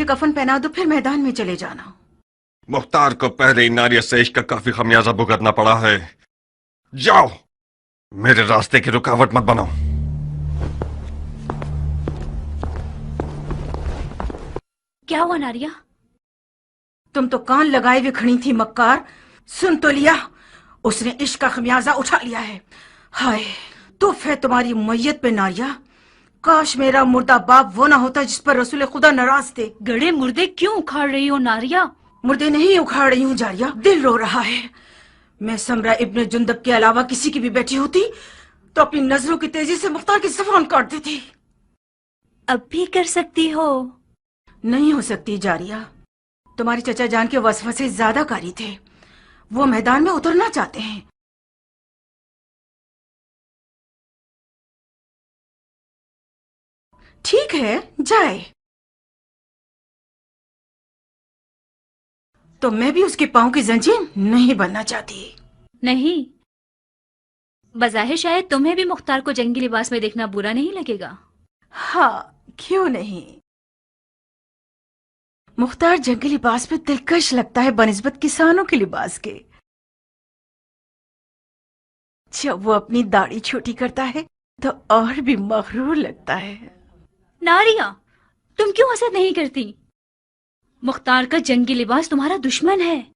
कफन पहना दो, फिर मैदान में चले जाना। मुख्तार को पहले ही नारिया से इश्क का काफी खमियाजा भुगतना पड़ा है। जाओ, मेरे रास्ते की रुकावट मत बनो। क्या हुआ नारिया? तुम तो कान लगाए हुए खड़ी थी मक्कार, सुन तो लिया, उसने इश्क का खमियाजा उठा लिया है। हाय तूफ है तुम्हारी मैयत पे नारिया। काश मेरा मुर्दा बाप वो ना होता जिस पर रसूल खुदा नाराज थे। गड़े मुर्दे क्यों उखाड़ रही हो नारिया? मुर्दे नहीं उखाड़ रही हूँ जारिया, दिल रो रहा है। मैं समरा इब्न जुंदब के अलावा किसी की भी बेटी होती तो अपनी नजरों की तेजी से मुख्तार की ज़बान काट देती। अब भी कर सकती हो। नहीं हो सकती जारिया, तुम्हारे चचा जान के वसवसे ज्यादा कारी थे, वो मैदान में उतरना चाहते हैं। ठीक है जाए, तो मैं भी उसके पांव की जंजीर नहीं बनना चाहती। नहीं, बज़ाहिर शायद तुम्हें भी मुख्तार को जंगी लिबास में देखना बुरा नहीं लगेगा। हाँ क्यों नहीं, मुख्तार जंगी लिबास में दिलकश लगता है बनिस्बत किसानों के लिबास के। जब वो अपनी दाढ़ी छोटी करता है तो और भी मगरूर लगता है। नारिया, तुम क्यों हसद नहीं करती? मुख्तार का जंगी लिबास तुम्हारा दुश्मन है।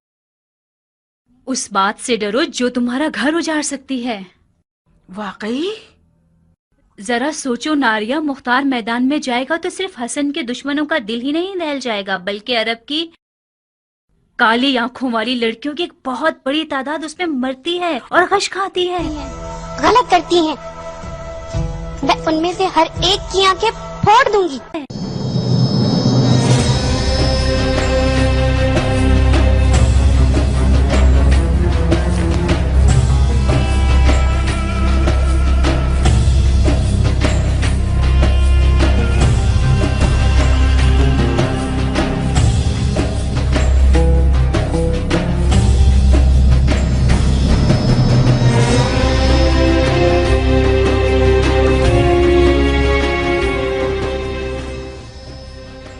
उस बात से डरो जो तुम्हारा घर उजाड़ सकती है। वाकई? जरा सोचो नारिया, मुख्तार मैदान में जाएगा तो सिर्फ हसन के दुश्मनों का दिल ही नहीं दहल जाएगा, बल्कि अरब की काली आंखों वाली लड़कियों की एक बहुत बड़ी तादाद उसमें मरती है और गश खाती है। गलत करती हैं, मैं उनमें से हर एक की आंखें फोड़ दूंगी।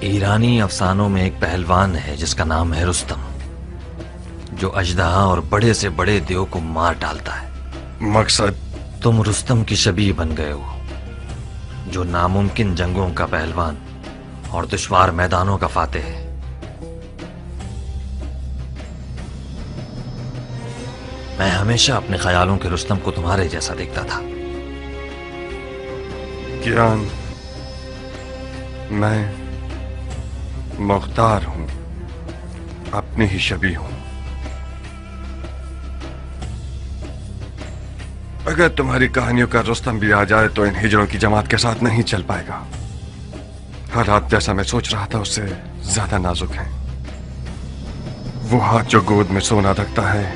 ईरानी अफसानों में एक पहलवान है जिसका नाम है रुस्तम, जो अजदहा और बड़े से बड़े देव को मार डालता है। मकसद? तुम रुस्तम की शबीह बन गए हो, जो नामुमकिन जंगों का पहलवान और दुश्वार मैदानों का फातेह है। मैं हमेशा अपने ख्यालों के रुस्तम को तुम्हारे जैसा देखता था। कियान, मैं मुख्तार हूं, अपनी ही शबीह हूं। अगर तुम्हारी कहानियों का रुस्तम भी आ जाए तो इन हिजड़ों की जमात के साथ नहीं चल पाएगा। हालात जैसा मैं सोच रहा था उससे ज्यादा नाजुक हैं। वो हाथ जो गोद में सोना रखता है,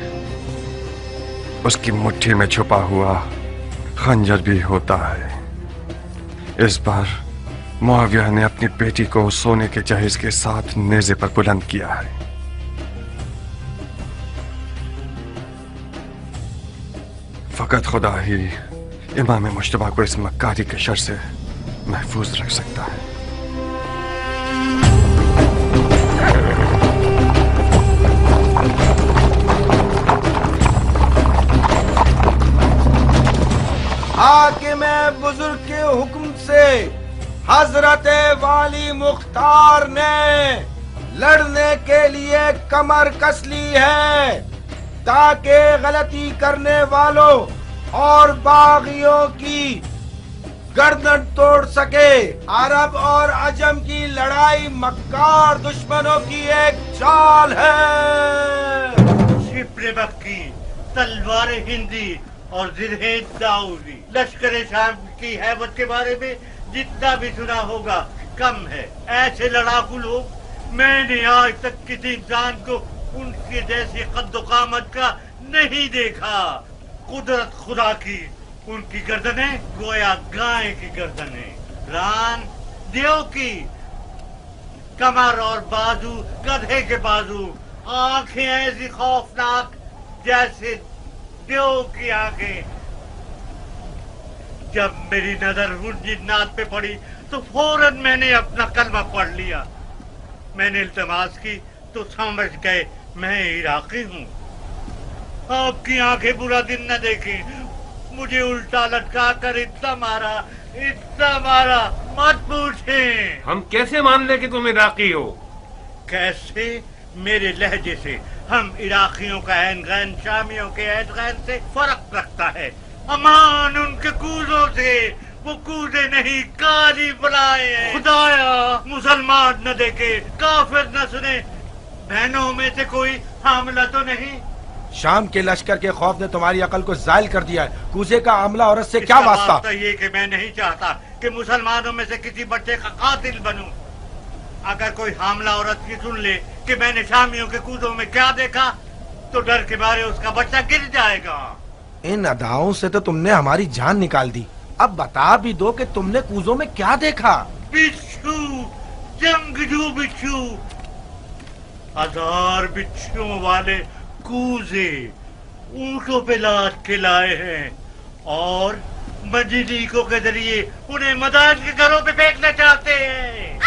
उसकी मुट्ठी में छुपा हुआ खंजर भी होता है। इस बार मुआविया ने अपनी बेटी को सोने के जहेज के साथ नेज़े पर बुलंद किया है। फकत खुदा ही इमाम मुश्तबा को इस मक्कारी के शर से महफूज रख सकता है। हाकिम बुजुर्ग के हुक्म से हजरत वाली मुख्तार ने लड़ने के लिए कमर कस ली है, ताकि गलती करने वालों और बागियों की गर्दन तोड़ सके। अरब और अजम की लड़ाई मक्कार दुश्मनों की एक चाल है। शिप्रे मक्की, तलवार हिंदी और जिरहे दाऊदी, लश्कर शाम की हैबत के बारे में जितना भी सुना होगा कम है। ऐसे लड़ाकू लोग मैंने आज तक किसी इंसान को उनके जैसी कद्दो कामत का नहीं देखा। कुदरत खुदा की, उनकी गर्दनें गोया गाय की गर्दनें, रान देव की, कमर और बाजू गधे के बाजू, आंखें ऐसी खौफनाक जैसे देव की आंखें। जब मेरी नजर उन जिन्नात पे पड़ी तो फौरन मैंने अपना कलमा पढ़ लिया। मैंने इल्तमास की तो समझ गए मैं इराकी हूँ। आपकी आंखें बुरा दिन न देखें। मुझे उल्टा लटका कर इतना मारा, मत पूछें। हम कैसे मान ले कि तुम इराकी हो? कैसे? मेरे लहजे से। हम इराकियों का ऐन गैन शामियों के ऐन गैन से फर्क रखता है। अमान उनके कूजों से, वो कूदे नहीं काली बुलाए हैं। खुदाया मुसलमान न देखे, काफिर न सुने, बहनों में से कोई हामला तो नहीं? शाम के लश्कर के खौफ ने तुम्हारी अकल को जायल कर दिया है। कूजे का आमला औरत से क्या वास्ता? तो ये कि मैं नहीं चाहता कि मुसलमानों में से किसी बच्चे का कातिल बनूं। अगर कोई हामला औरत की सुन ले कि मैंने शामियों के कूदों में क्या देखा, तो डर के मारे उसका बच्चा गिर जाएगा। इन अदाओं से तो तुमने हमारी जान निकाल दी। अब बता भी दो कि तुमने कूजों में क्या देखा? बिच्छू, जंगजू बिच्छू, 1000 बिच्छुओं वाले कूजे ऊंटों पे लाद के लाए हैं और मजदीकों के जरिए उन्हें मदान के घरों पे फेंकना चाहते हैं।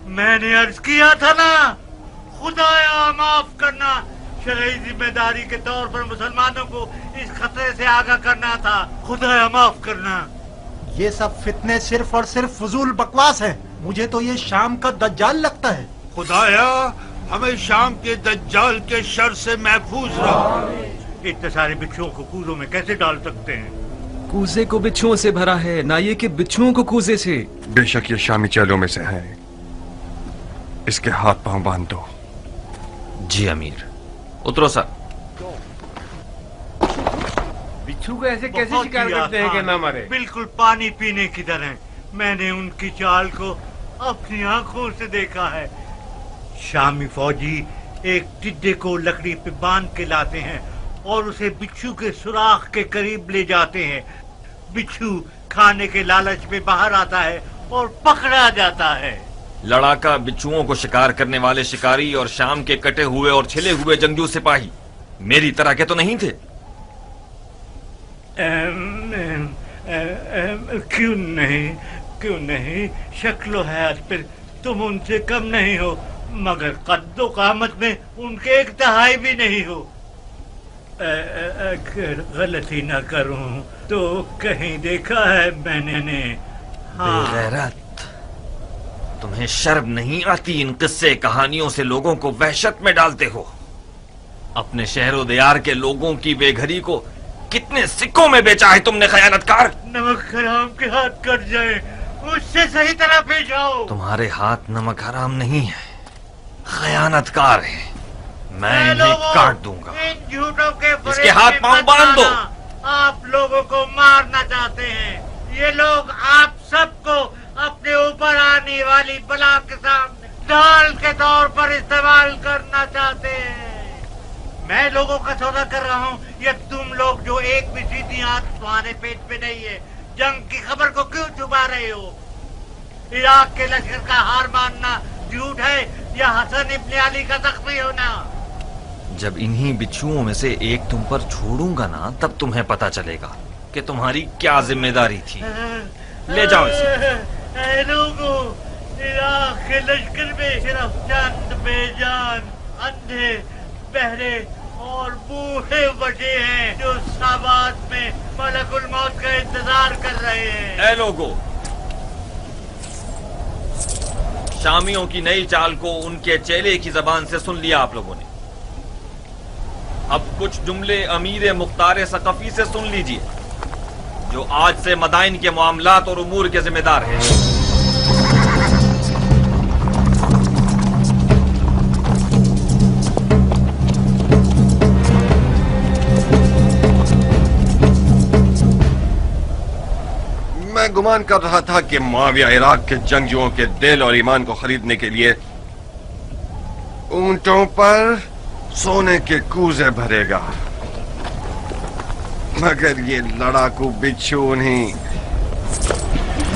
मैंने अर्ज किया था ना, खुदाया माफ करना। शरई जिम्मेदारी के तौर पर मुसलमानों को इस खतरे से आगाह करना था। खुदाया माफ करना। ये सब फितने सिर्फ और सिर्फ फजूल बकवास है। मुझे तो ये शाम का दज्जाल लगता है। खुदाया हमें शाम के दज्जाल के शर से महफूज रहा। इतने सारे बिच्छुओं को कूजों में कैसे डाल सकते हैं? कूजे को बिच्छुओं से भरा है, ना ये कि बिच्छुओं को कूजे से। बेशक ये शामी चेलों में से है। इसके हाथ पांव बांध दो। जी अमीर। उतरो सर। बिच्छू को ऐसे कैसे बहुत शिकार ही करते हैं कि आसान, ना मारे? बिल्कुल पानी पीने की तरह। मैंने उनकी चाल को अपनी आंखों से देखा है। शामी फौजी एक टिड्डे को लकड़ी पे बांध के लाते हैं और उसे बिच्छू के सुराख के करीब ले जाते हैं। बिच्छू खाने के लालच में बाहर आता है और पकड़ा जाता है। लड़ाका बिच्छुओं को शिकार करने वाले शिकारी और शाम के कटे हुए और छिले हुए जंगजू सिपाही मेरी तरह के तो नहीं थे? क्यों नहीं, शक्लो हैत पर तुम उनसे कम नहीं हो, मगर कद्दो कामत में उनके एक तिहाई भी नहीं हो। अगर गलती न करूं तो कहीं देखा है मैंने। हाँ। बेगैरत, तुम्हें शर्म नहीं आती? इन किस्से कहानियों से लोगों को वहशत में डालते हो। अपने शहरो दियार के लोगों की बेघरी को कितने सिक्कों में बेचा है तुमने, खयानतकार। नमक हराम के हाथ कट जाए, उससे सही तरह पेश आओ। तुम्हारे हाथ नमक हराम नहीं है, खयानतकार है। मैं इन्हें काट दूंगा। इन झूठों के इसके हाथ पांव बांध दो। आप लोगों को मारना चाहते हैं। ये लोग आप सबको अपने ऊपर आने वाली बला के सामने ढाल के तौर पर इस्तेमाल करना चाहते हैं। मैं लोगों का सौदा कर रहा हूँ, ये तुम लोग जो एक भी सीधी आंच तुम्हारे पेट पे नहीं है, जंग की खबर को क्यों छुपा रहे हो? इराक के लश्कर का हार मानना झूठ है या हसन इब्ने अली का जख्मी होना? जब इन्हीं बिच्छुओं में से एक तुम पर छोड़ूंगा ना, तब तुम्हें पता चलेगा कि तुम्हारी क्या जिम्मेदारी थी। ले जाओ इसे। लोगों, इराक के लश्कर में सिर्फ चंद बेजान, अंधे, बहरे और बूढ़े बचे हैं जो साबात में मलकुल मौत का इंतजार कर रहे हैं। ऐ लोगों, शामियों की नई चाल को उनके चेले की जबान से सुन लिया आप लोगों ने। अब कुछ जुमले अमीर मुख्तार सकफी से सुन लीजिए, जो आज से मदाइन के मामलात और उमूर के जिम्मेदार हैं। मैं गुमान कर रहा था कि मुआविया इराक के जंगजुओं के दिल और ईमान को खरीदने के लिए ऊंटों पर सोने के कूजे भरेगा, मगर ये लड़ाकू बिच्छू उन्हीं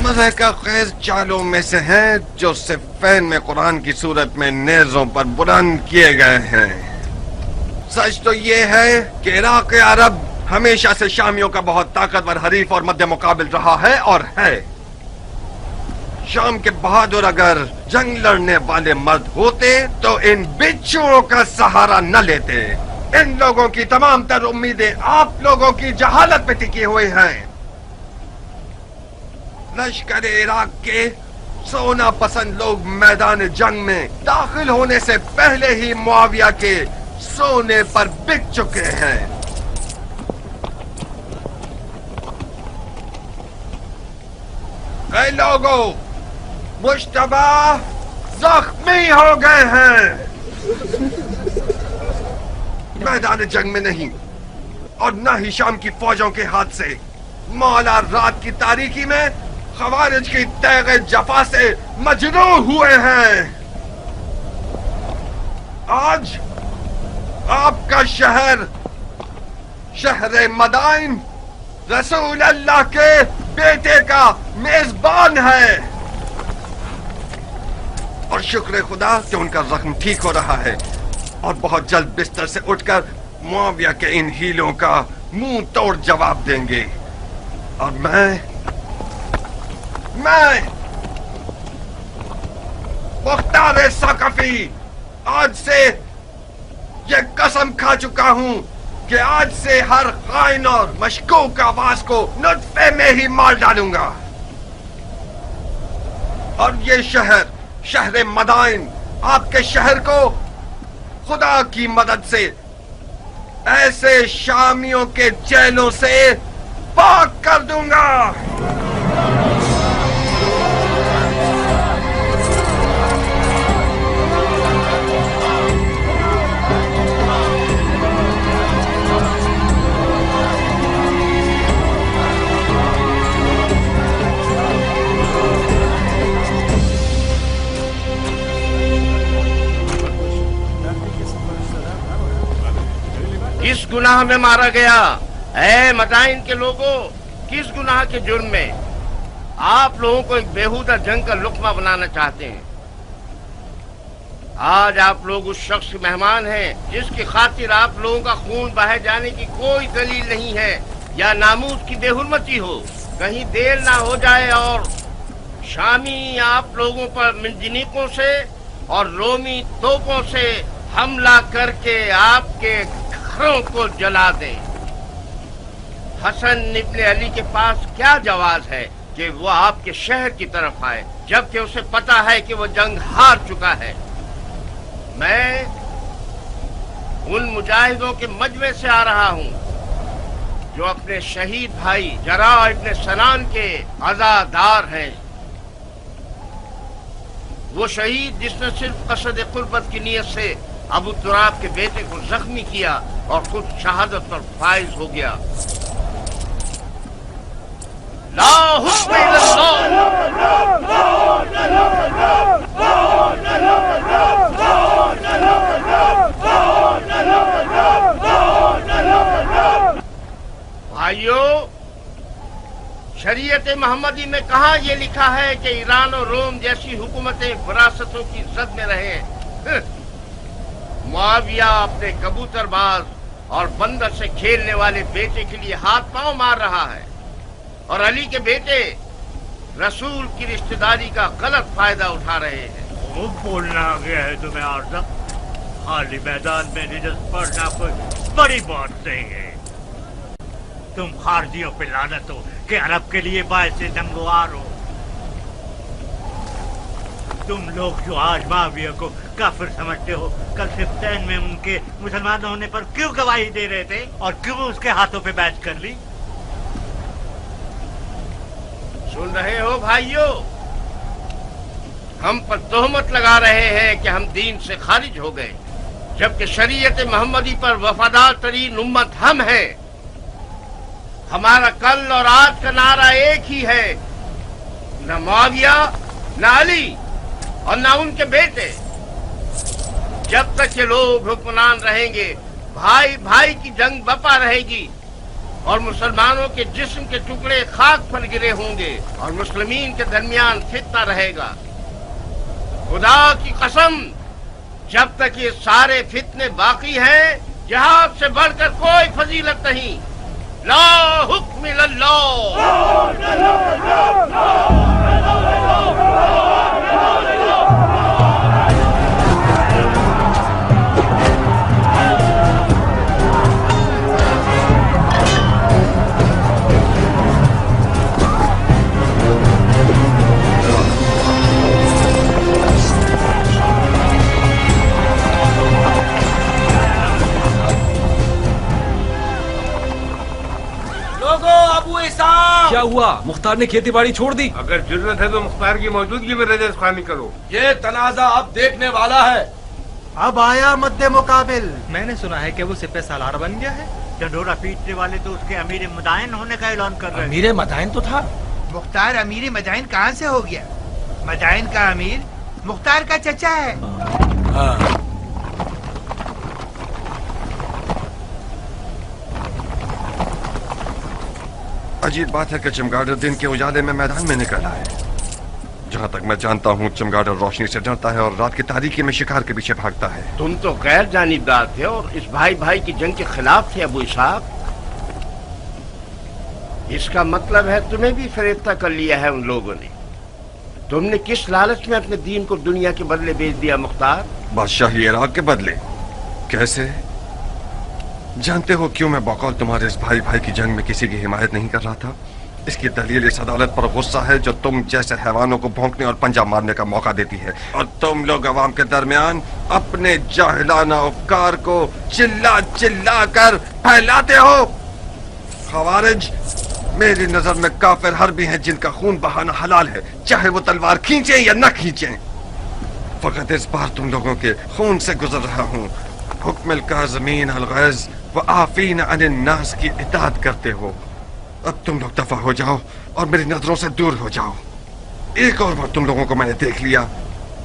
मज़हका ख़ैर चालों में से हैं जो सिफ़ैन में कुरान की सूरत में नेज़ों पर बुलंद किए गए हैं। सच तो ये है कि इराक़ अरब हमेशा से शामियों का बहुत ताकतवर हरीफ और मध्य मुकाबिल रहा है और है। शाम के बहादुर अगर जंग लड़ने वाले मर्द होते तो इन बिच्छुओं का सहारा न लेते। इन लोगों की तमाम तर उम्मीदें आप लोगों की जहालत पे टिकी हुई हैं। लश्कर इराक के सोना पसंद लोग मैदान जंग में दाखिल होने से पहले ही मुआविया के सोने पर बिक चुके हैं। कई लोगों मुश्तबा जख्मी हो गए हैं। मैदान जंग में नहीं और न ही शाम की फौजों के हाथ से, मौला रात की तारीकी में खवारिज की तैगे जफा से मजरूह हुए हैं। आज आपका शहर, शहर मदाइन, रसूल अल्लाह के बेटे का मेजबान है और शुक्र खुदा कि उनका जख्म ठीक हो रहा है और बहुत जल्द बिस्तर से उठकर मुआविया के इन हीलों का मुंह तोड़ जवाब देंगे। और मैं मुख्तार सकफी आज से ये कसम खा चुका हूं कि आज से हर खाइन और मशकूक आवाज को नुत्फे में ही मार डालूंगा। और ये शहर, शहर मदाइन, आपके शहर को खुदा की मदद से ऐसे शामियों के जेलों से पाक कर दूंगा। किस गुनाह में मारा गया? ऐ मदाइन के लोगों, किस गुनाह के जुर्म में आप लोगों को एक बेहुदा जंग का लुक्मा बनाना चाहते हैं? आज आप लोग उस शख्स के मेहमान हैं जिसकी खातिर आप लोगों का खून बहाए जाने की कोई दलील नहीं है या नामूस की बेहुरमती हो। कहीं देर ना हो जाए और शामी आप लोगों पर मिंजनीकों से और रोमी तोपों से हमला करके आपके घरों को जला दे। हसन इब्ने अली के पास क्या जवाज है कि वो आपके शहर की तरफ आए जबकि उसे पता है कि वो जंग हार चुका है। मैं उन मुजाहिदों के मजमे से आ रहा हूँ जो अपने शहीद भाई जरा इब्ने सनान के अज़ादार हैं। वो शहीद जिसने सिर्फ कसद कुर्बत की नियत से अबू तुराब के बेटे को जख्मी किया और खुद शहादत पर फाइज हो गया। ला हुक्म भाइयों, शरीयत मोहम्मदी में कहाँ ये लिखा है कि ईरान और रोम जैसी हुकूमतें विरासतों की जद में रहे? मुआविया अपने कबूतरबाज और बंदर से खेलने वाले बेटे के लिए हाथ पांव मार रहा है और अली के बेटे रसूल की रिश्तेदारी का गलत फायदा उठा रहे हैं। वो बोलना आ गया है तुम्हें आरज़ा? खाली मैदान में निजत पढ़ना कोई बड़ी बात नहीं है। तुम खारजियों पे लानत हो कि अरब के लिए बायस नमवार हो। तुम लोग जो आज माविया को काफिर समझते हो, कल सिफ्तैन में उनके मुसलमान होने पर क्यों गवाही दे रहे थे और क्यों उसके हाथों पे बैच कर ली? सुन रहे हो भाइयों, हम पर तोहमत लगा रहे हैं कि हम दीन से खारिज हो गए, जबकि शरीयत मोहम्मदी पर वफादार तरीन उम्मत हम हैं। हमारा कल और आज का नारा एक ही है, न मुआविया, न अली और न उनके बेटे। जब तक ये लोग हुक्मरान रहेंगे, भाई भाई की जंग बपा रहेगी और मुसलमानों के जिस्म के टुकड़े खाक पर गिरे होंगे और मुस्लिमीन के दरमियान फितना रहेगा। खुदा की कसम, जब तक ये सारे फितने बाकी हैं, जिहाद से बढ़कर कोई फजीलत नहीं। ला हुक्म इल्लल्लाह। मौलवी साहब। क्या हुआ? मुख्तार ने खेती बाड़ी छोड़ दी? अगर जरूरत है तो मुख्तार की मौजूदगी में रजस खानी करो। ये तनाजा अब देखने वाला है। अब आया मद्दे मुकाबिल। मैंने सुना है कि वो सिपह सालार बन गया है। डंडोरा पीटने वाले तो उसके अमीर मदाइन होने का ऐलान कर रहे हैं। अमीर मदाइन तो था। मुख्तार अमीर मदाइन कहाँ से हो गया? मदाइन का अमीर मुख्तार का चचा है। हाँ। अजीब बात है कि चमगादड़ दिन के उजाले में मैदान में निकला है। जहाँ तक मैं जानता हूँ चमगादड़ रोशनी से डरता है और रात की तारीकी में शिकार के पीछे भागता है। तुम तो गैर जानिबदार थे और इस भाई भाई की जंग के खिलाफ थे अबू इसहाक। इसका मतलब है तुम्हें भी फरेफ्ता कर लिया है उन लोगों ने। तुमने किस लालच में अपने दीन को दुनिया के बदले बेच दिया मुख्तार? बादशाही इराक के बदले? कैसे? जानते हो क्यों मैं बकौल तुम्हारे इस भाई भाई की जंग में किसी की हिमायत नहीं कर रहा था? इसकी दलील इस अदालत पर गुस्सा है जो तुम जैसे हैवानों को भौंकने और पंजा मारने का मौका देती है, और तुम लोग अवाम के दरमियान अपने जाहिलाना उपकार को चिल्ला चिल्ला कर फैलाते हो। खवारिज मेरी नजर में काफिर हर्बी हैं जिनका खून बहाना हलाल है, चाहे वो तलवार खींचे या न खींचे। फकत इस बार तुम लोगों के खून से गुजर रहा हूँ। हुक्म काज़मीन अल गैज़ व आफीन अनिन नास की इताअत करते हो। अब तुम लोग दफा हो जाओ और मेरी नजरों से दूर हो जाओ। एक और बार तुम लोगों को मैंने देख लिया,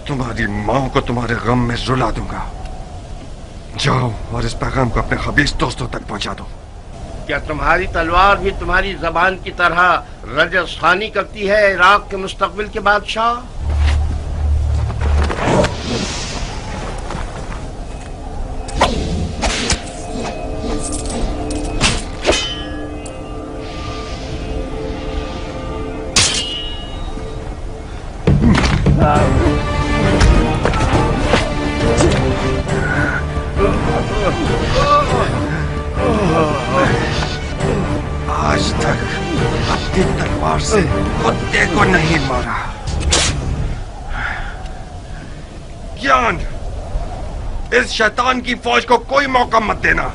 तुम्हारी माँ को तुम्हारे गम में रुला दूंगा। जाओ और इस पैगाम को अपने खबीस दोस्तों तक पहुंचा दो। क्या तुम्हारी तलवार भी तुम्हारी जबान की तरह रजस खानी करती है इराक के मुस्तकबिल के बादशाह? आज तक अपनी तलवार से कुत्ते को नहीं मारा। ज्ञान, इस शैतान की फौज को कोई मौका मत देना।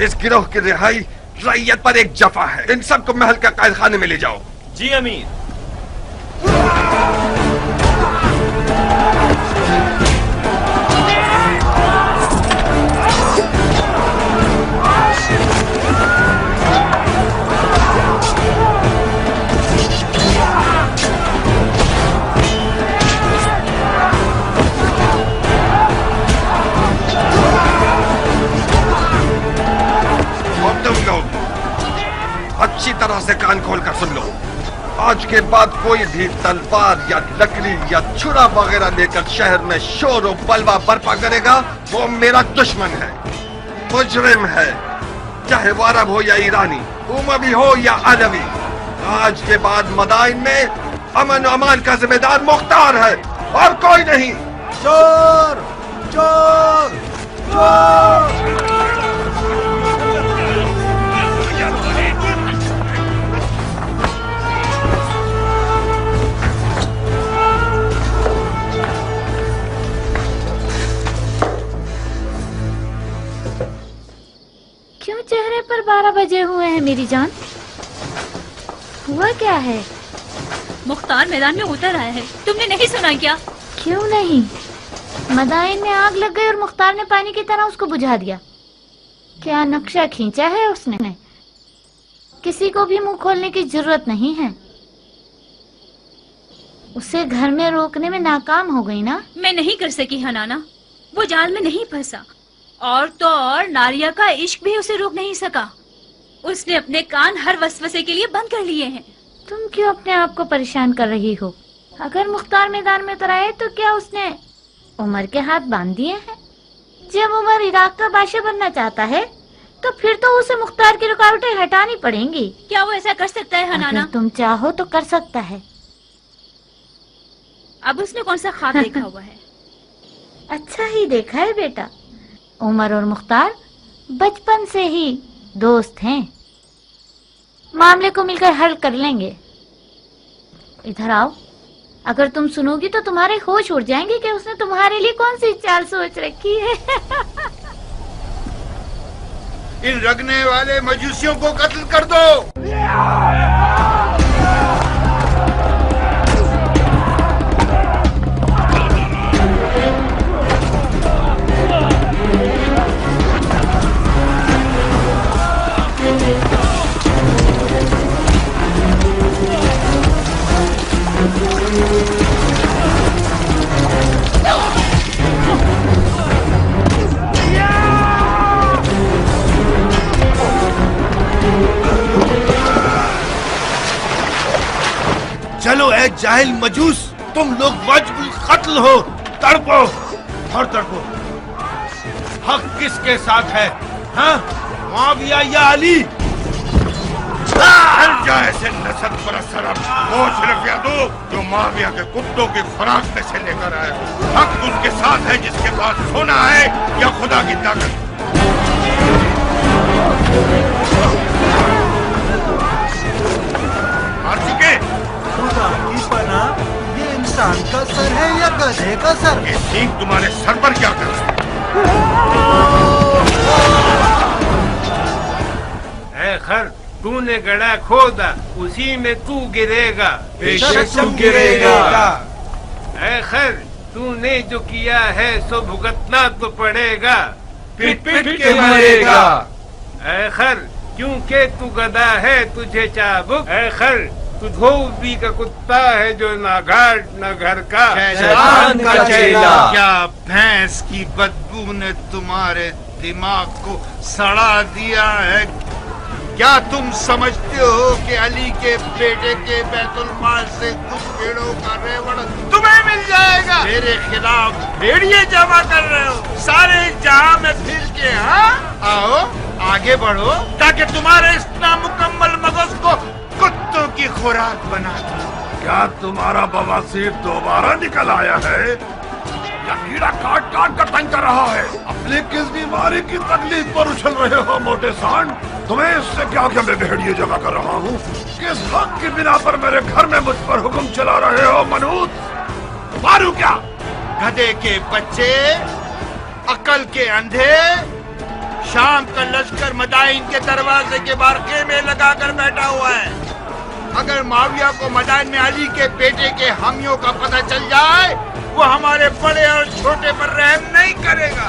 इस गिरोह की रिहाई रैयत पर एक जफा है। इन सबको महल के कैद खाने में ले जाओ। जी अमीर। अच्छी तरह से कान खोल कर सुन लो। आज के बाद कोई भी तलवार या लकड़ी या छुरा वगैरह लेकर शहर में शोर और बलवा बर्पा करेगा, वो मेरा दुश्मन है, मुजरिम है, चाहे वो अरब हो या ईरानी, उमवी हो या अलवी। आज के बाद मदाइन में अमन और अमान का जिम्मेदार मुख्तार है और कोई नहीं। चोर चोर चोर। क्यों चेहरे पर 12 बजे हुए हैं मेरी जान? हुआ क्या है? मुख्तार मैदान में उतर आया है, तुमने नहीं सुना क्या? क्यों नहीं? मदाइन में आग लग गई और मुख्तार ने पानी की तरह उसको बुझा दिया। क्या नक्शा खींचा है उसने? किसी को भी मुंह खोलने की जरूरत नहीं है। उसे घर में रोकने में नाकाम हो गई ना? मैं नहीं कर सकी हनाना, वो जाल में नहीं फंसा। और तो और नारिया का इश्क भी उसे रोक नहीं सका। उसने अपने कान हर वसवसे के लिए बंद कर लिए हैं। तुम क्यों अपने आप को परेशान कर रही हो? अगर मुख्तार मैदान में उतर आए तो क्या उसने उमर के हाथ बांध दिए हैं? जब उमर इराक का बादशाह बनना चाहता है तो फिर तो उसे मुख्तार की रुकावटें हटानी पड़ेंगी। क्या वो ऐसा कर सकता है हनाना? अगर तुम चाहो तो कर सकता है। अब उसने कौन सा ख्वाब देखा हुआ है? अच्छा ही देखा है बेटा। उमर और मुख्तार बचपन से ही दोस्त हैं। मामले को मिलकर हल कर लेंगे। इधर आओ। अगर तुम सुनोगी तो तुम्हारे होश उड़ जाएंगे कि उसने तुम्हारे लिए कौन सी चाल सोच रखी है। इन रगने वाले मजूसियों को कत्ल कर दो। चलो ए जाहिल मजूस, तुम लोग वाजिबुल कत्ल हो, तड़पो और तड़पो। हक किसके साथ है? हाँ, मुआविया या अली? हर जाए ऐसे नसब परस्त सरब, वो सिर्फ यादो जो मुआविया के कुत्तों की खुराक में से लेकर आया। हक उसके साथ है जिसके पास सोना है या खुदा की ताकत। मार चुके? खुदा की पनाह, ये इंसान का सर है या गधे का सर? ये सींग तुम्हारे सर पर क्या कर रहा है? खर, तूने गड़ा खोदा, उसी में तू गिरेगा। बेशक तुम गिरेगा। ऐ खर, तूने जो किया है सो भुगतना तो पड़ेगा। पिट पिट के मरेगा। ऐ खर, क्योंकि तू गधा है तुझे चाबुक। ऐ खर, तू धोबी का कुत्ता है जो ना घाट ना घर का। शैतान का चेला। क्या भैंस की बदबू ने तुम्हारे दिमाग को सड़ा दिया है? क्या तुम समझते हो कि अली के बेटे के बैतुल माल से कुछ भेड़ों का रेवड़ तुम्हें मिल जाएगा? मेरे खिलाफ भेड़िए जमा कर रहे हो सारे जहां में फिर के। हाँ, आओ आगे बढ़ो ताकि तुम्हारे इस नामुकम्मल मगज को कुत्तों की खुराक बना दो। क्या तुम्हारा बवासीर दोबारा निकल आया है या कीड़ा काट काट कर तंग कर रहा है? अपनी किस बीमारी की तकलीफ पर उछल रहे हो मोटे सांड? तुम्हें इससे क्या कि मैं भेड़िए जमा कर रहा हूँ? किस हक की बिना पर मेरे घर में मुझ पर हुक्म चला रहे हो मनूत? मारू क्या? गधे के बच्चे, अकल के अंधे, शाम का लश्कर मदाइन के दरवाजे के बाहर खेमे लगा कर बैठा हुआ है। अगर माविया को मदाइन में अली के बेटे के हामियों का पता चल जाए, वो हमारे बड़े और छोटे पर रहम नहीं करेगा।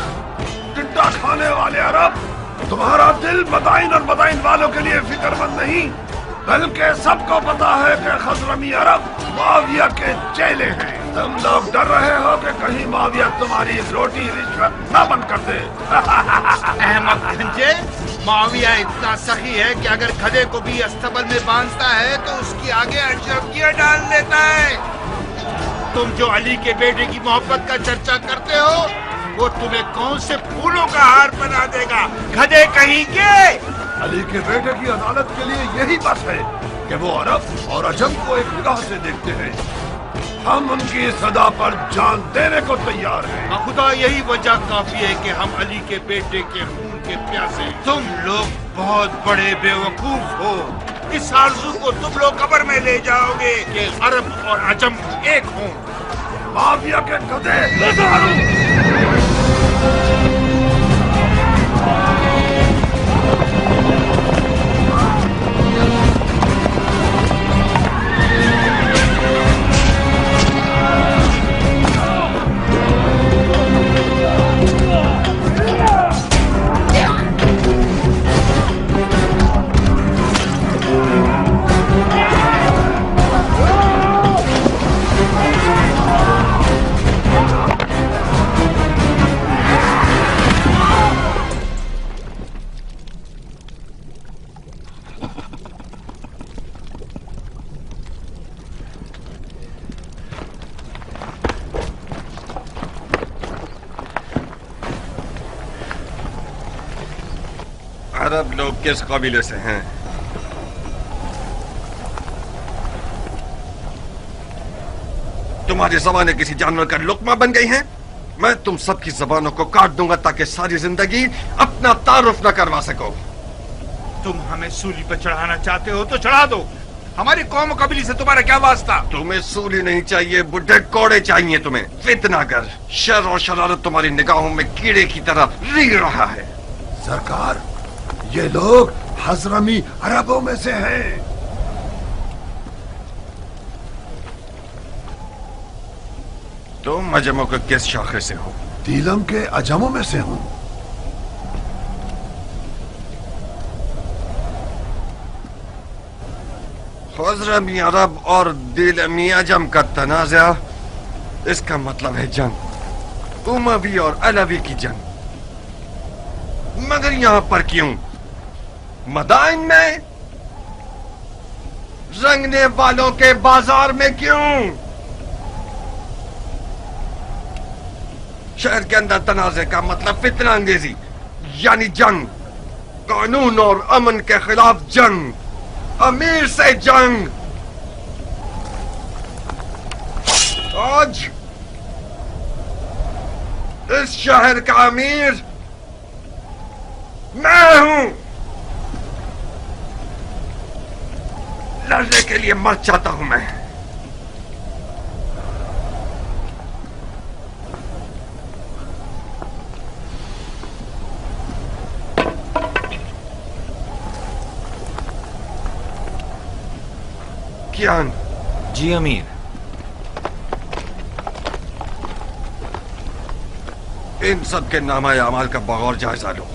टिड्डा खाने वाले अरब, तुम्हारा दिल मदाइन और मदाइन वालों के लिए फिक्रमंद नहीं, बल्कि सबको पता है कि खजरमी अरब माविया के चेले हैं। तुम लोग डर रहे हो कि कहीं माविया तुम्हारी रोटी रिश्वत न बंद कर दे। अहमद गंजे, माविया इतना सही है कि अगर गधे को भी अस्तबल में बांधता है तो उसकी आगे अशरफियां डाल देता है। तुम जो अली के बेटे की मोहब्बत का चर्चा करते हो, वो तुम्हें कौन से फूलों का हार बना देगा? गधे कहीं के। अली के बेटे की अदालत के लिए यही बस है कि वो अरब और अजम को एक निगाह से देखते हैं। हम उनकी सदा पर जान देने को तैयार हैं। खुदा यही वजह काफी है कि हम अली के बेटे के खून के प्यासे। तुम लोग बहुत बड़े बेवकूफ हो। इस आरज़ू को तुम लोग कब्र में ले जाओगे कि अरब और अजम एक हों। माफिया के गधे अरब लोग किस कबीले से हैं? तुम्हारी जबानें किसी जानवर का लुकमा बन गई हैं? मैं तुम सबकी जबानों को काट दूंगा ताकि सारी जिंदगी अपना तारुफ न करवा सको। तुम हमें सूली पर चढ़ाना चाहते हो तो चढ़ा दो। हमारी कौम कबीले से तुम्हारा क्या वास्ता? तुम्हें सूली नहीं चाहिए, बुढ़े कोड़े चाहिए तुम्हें। फितना कर, शर और शरारत तुम्हारी निगाहों में कीड़े की तरह रींग रहा है। सरकार, ये लोग हजरमी अरबों में से हैं। तुम अजमों के किस शाखे से हो? तीलम के अजमों में से हूँ। खुज़रमी अरब और दिलमी अजम का तनाज़ा, इसका मतलब है जंग, उमवी और अलवी की जंग। मगर यहाँ पर क्यों? मदाइन में? रंगने वालों के बाजार में क्यों? शहर के अंदर तनाज़े का मतलब फितना अंगेजी, यानी जंग, कानून और अमन के खिलाफ जंग, अमीर से जंग। आज इस शहर का अमीर मैं हूं। लड़ने के लिए मर जाता हूं मैं। कियान। जी अमीर। इन सब के नामा अमाल का बगौर जायजा लो।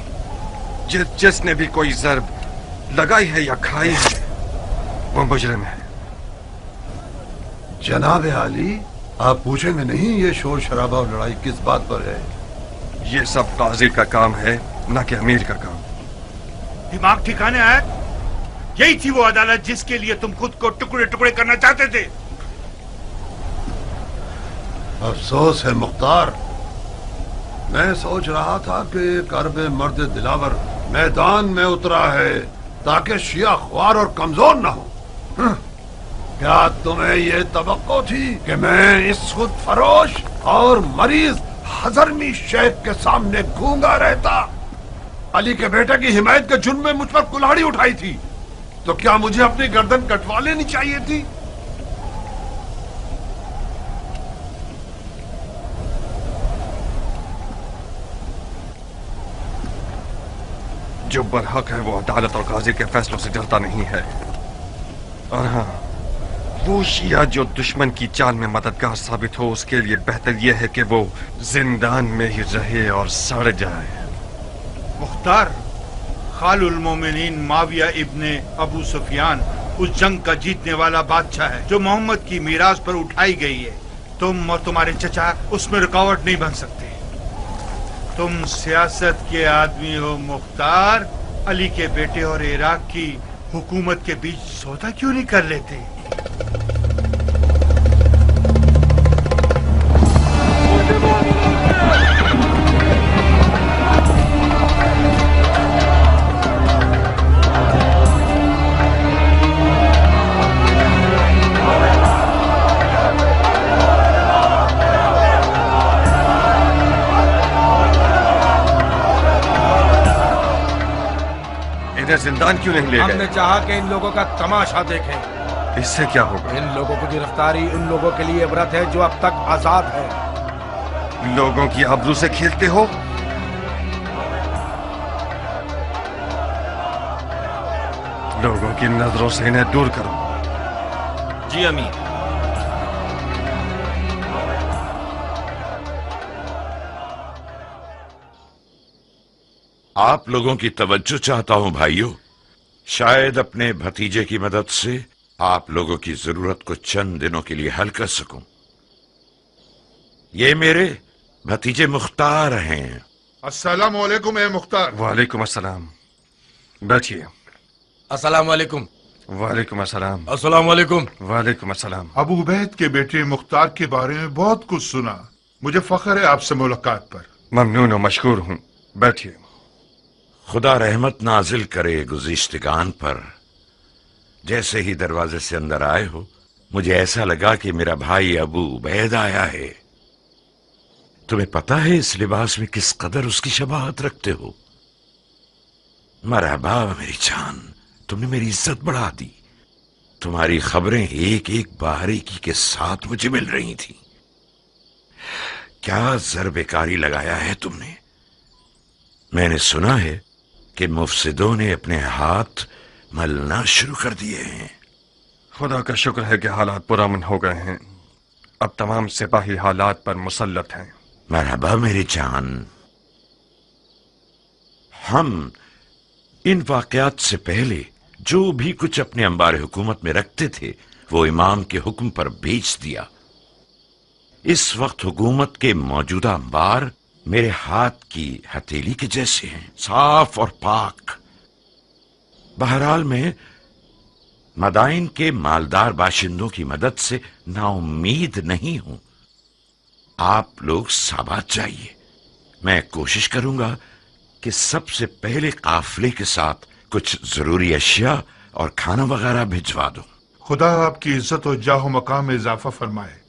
जिसने भी कोई ज़र्ब लगाई है या खाई है वो मुजरिम है। जनाब आली, आप पूछेंगे नहीं ये शोर शराबा और लड़ाई किस बात पर है? ये सब काजी का काम है, न कि अमीर का काम। दिमाग ठिकाने आया? यही थी वो अदालत जिसके लिए तुम खुद को टुकड़े टुकड़े करना चाहते थे। अफसोस है मुख्तार, मैं सोच रहा था कि एक अरब मर्द दिलावर मैदान में उतरा है ताकि शिया ख्वार और कमजोर न हो। क्या तुम्हें ये तवक्को थी कि मैं इस खुद फरोश और मरीज हजरमी शेख के सामने गूंगा रहता? अली के बेटे की हिमायत के जुर्म में मुझ पर कुल्हाड़ी उठाई थी, तो क्या मुझे अपनी गर्दन कटवा लेनी चाहिए थी? जो बरहक है वो अदालत और काजी के फैसलों से डरता नहीं है। और हाँ, वो शिया जो दुश्मन की चाल में मददगार साबित हो, उसके लिए बेहतर यह है कि वो जिंदान में ही रहे और सड़ जाए। मुख्तार, खालुल मोमिनीन माविया इब्ने अबू सुफियान उस जंग का जीतने वाला बादशाह है जो मोहम्मद की मीरास पर उठाई गई है। तुम और तुम्हारे चचा उसमें रुकावट नहीं बन सकते। तुम सियासत के आदमी हो मुख्तार। अली के बेटे और इराक की हुकूमत के बीच सौदा क्यों नहीं कर लेते? जिंदान क्यों नहीं ले गए? हमने चाहा कि इन लोगों का तमाशा देखें। इससे क्या होगा? इन लोगों की गिरफ्तारी उन लोगों के लिए इबरत है जो अब तक आजाद है। लोगों की आबरू से खेलते हो? लोगों की नजरों से इन्हें दूर करो। जी अमीर। आप लोगों की तवज्जो चाहता हूं भाइयों। शायद अपने भतीजे की मदद से आप लोगों की जरूरत को चंद दिनों के लिए हल कर सकूं। ये मेरे भतीजे मुख्तार हैं। अस्सलाम वालेकुम ए मुख्तार। वालेकुम अस्सलाम। बैठिए। अस्सलाम वालेकुम। वालेकुम अस्सलाम। अस्सलाम वालेकुम। वालेकुम अस्सलाम। अबू उबैद के बेटे मुख्तार के बारे में बहुत कुछ सुना। मुझे फख्र है आपसे मुलाकात पर। ममनून और मशकूर हूं। बैठिए। खुदा रहमत नाजिल करे गुज़िश्तगान पर। जैसे ही दरवाजे से अंदर आए हो, मुझे ऐसा लगा कि मेरा भाई अबू उबैद आया है। तुम्हें पता है इस लिबास में किस कदर उसकी शबाहत रखते हो? मरहबा मेरी जान, तुमने मेरी इज्जत बढ़ा दी। तुम्हारी खबरें एक एक बारीकी के साथ मुझे मिल रही थी। क्या ज़र्ब-ए-कारी लगाया है तुमने? मैंने सुना है कि मुफसिदों ने अपने हाथ मलना शुरू कर दिए हैं। खुदा का शुक्र है कि हालात पुरअमन हो गए हैं। अब तमाम सिपाही हालात पर मुसल्लत हैं। मरहबा मेरी जान। हम इन वाकयात से पहले जो भी कुछ अपने अंबार हुकूमत में रखते थे वो इमाम के हुक्म पर बेच दिया। इस वक्त हुकूमत के मौजूदा अंबार मेरे हाथ की हथेली के जैसे हैं, साफ और पाक। बहरहाल मैं मदाइन के मालदार बाशिंदों की मदद से नाउम्मीद नहीं हूं। आप लोग साबात जाइए। मैं कोशिश करूंगा कि सबसे पहले काफिले के साथ कुछ जरूरी अशिया और खाना वगैरह भिजवा दूं। खुदा आपकी इज्जत और जाहो मकाम में इजाफा फरमाए।